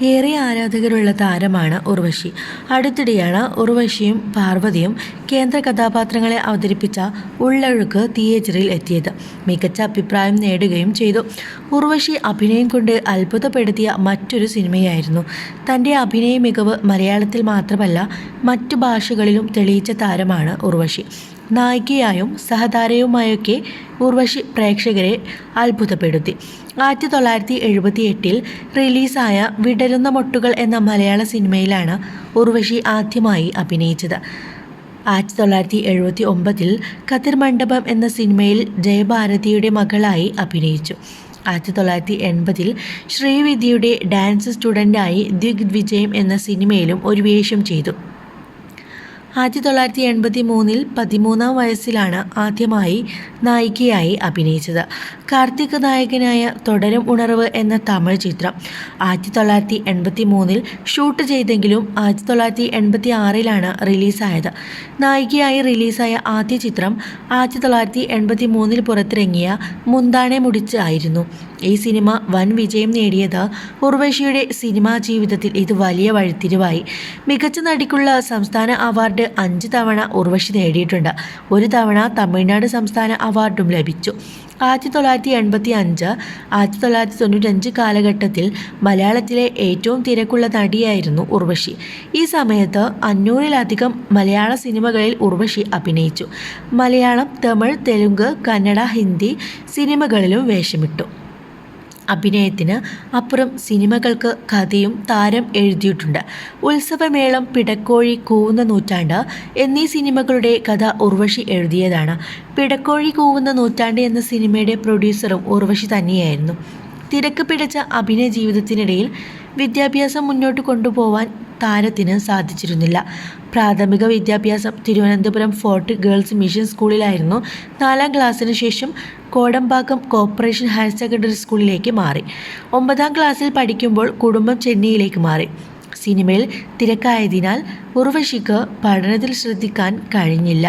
ഏറെ ആരാധകരുള്ള താരമാണ് ഉർവശി. അടുത്തിടെയാണ് ഉർവശിയും പാർവതിയും കേന്ദ്ര കഥാപാത്രങ്ങളെ അവതരിപ്പിച്ച ഉള്ളൊഴുക്ക് തിയേറ്ററിൽ എത്തിയത്. മികച്ച അഭിപ്രായം നേടുകയും ചെയ്തു. ഉർവശി അഭിനയം കൊണ്ട് അത്ഭുതപ്പെടുത്തിയ മറ്റൊരു സിനിമയായിരുന്നു. തൻ്റെ അഭിനയ മികവ് മലയാളത്തിൽ മാത്രമല്ല മറ്റു ഭാഷകളിലും തെളിയിച്ച താരമാണ് ഉർവശി. നായികയായും സഹതാരയുമായൊക്കെ ഉർവശി പ്രേക്ഷകരെ അത്ഭുതപ്പെടുത്തി. 1978 റിലീസായ വിടരുന്ന മൊട്ടുകൾ എന്ന മലയാള സിനിമയിലാണ് ഉർവശി ആദ്യമായി അഭിനയിച്ചത്. 1979 കതിർ മണ്ഡപം എന്ന സിനിമയിൽ ജയഭാരതിയുടെ മകളായി അഭിനയിച്ചു. 1980 ശ്രീവിദ്യയുടെ ഡാൻസ് സ്റ്റുഡൻ്റായി ദിഗ്വിജയം എന്ന സിനിമയിലും ഒരു വേഷം ചെയ്തു. 1983 13-ാം വയസ്സിലാണ് ആദ്യമായി നായികയായി അഭിനയിച്ചത്. കാർത്തിക് നായകനായ തുടരും ഉണർവ് എന്ന തമിഴ് ചിത്രം 1983 ഷൂട്ട് ചെയ്തെങ്കിലും 1986 റിലീസായത്. നായികയായി റിലീസായ ആദ്യ ചിത്രം 1983 പുറത്തിറങ്ങിയ മുന്താനെ മുടിച്ച് ആയിരുന്നു. ഈ സിനിമ വൻ വിജയം നേടിയത് ഉർവശിയുടെ സിനിമാ ജീവിതത്തിൽ ഇത് വലിയ വഴിത്തിരിവായി. മികച്ച നടിക്കുള്ള സംസ്ഥാന അവാർഡ് 5 തവണ ഉർവശി നേടിയിട്ടുണ്ട്. ഒരു തവണ തമിഴ്നാട് സംസ്ഥാന അവാർഡും ലഭിച്ചു. 1985 1995 കാലഘട്ടത്തിൽ മലയാളത്തിലെ ഏറ്റവും തിരക്കുള്ള നടിയായിരുന്നു ഉർവശി. ഈ സമയത്ത് 500-ലധികം മലയാള സിനിമകളിൽ ഉർവശി അഭിനയിച്ചു. മലയാളം, തമിഴ്, തെലുങ്ക്, കന്നഡ, ഹിന്ദി സിനിമകളിലും വേഷമിട്ടു. അഭിനയത്തിന് അപ്പുറം സിനിമകൾക്ക് കഥയും താരം എഴുതിയിട്ടുണ്ട്. ഉത്സവമേളം, പിടക്കോഴി, കൂവുന്ന നൂറ്റാണ്ട് എന്നീ സിനിമകളുടെ കഥ ഉർവശി എഴുതിയതാണ്. പിടക്കോഴി കൂവുന്ന നൂറ്റാണ്ട് എന്ന സിനിമയുടെ പ്രൊഡ്യൂസറും ഉർവശി തന്നെയായിരുന്നു. തിരക്ക് പിടിച്ച അഭിനയ ജീവിതത്തിനിടയിൽ വിദ്യാഭ്യാസം മുന്നോട്ട് കൊണ്ടുപോവാൻ താരത്തിന് സാധിച്ചിരുന്നില്ല. പ്രാഥമിക വിദ്യാഭ്യാസം തിരുവനന്തപുരം ഫോർട്ട് ഗേൾസ് മിഷൻ സ്കൂളിലായിരുന്നു. 4-ാം ക്ലാസ്സിന് ശേഷം കോടമ്പാക്കം കോർപ്പറേഷൻ ഹയർ സെക്കൻഡറി സ്കൂളിലേക്ക് മാറി. 9-ാം ക്ലാസ്സിൽ പഠിക്കുമ്പോൾ കുടുംബം ചെന്നൈയിലേക്ക് മാറി. സിനിമയിൽ തിരക്കായതിനാൽ ഉർവശിക്ക് പഠനത്തിൽ ശ്രദ്ധിക്കാൻ കഴിഞ്ഞില്ല.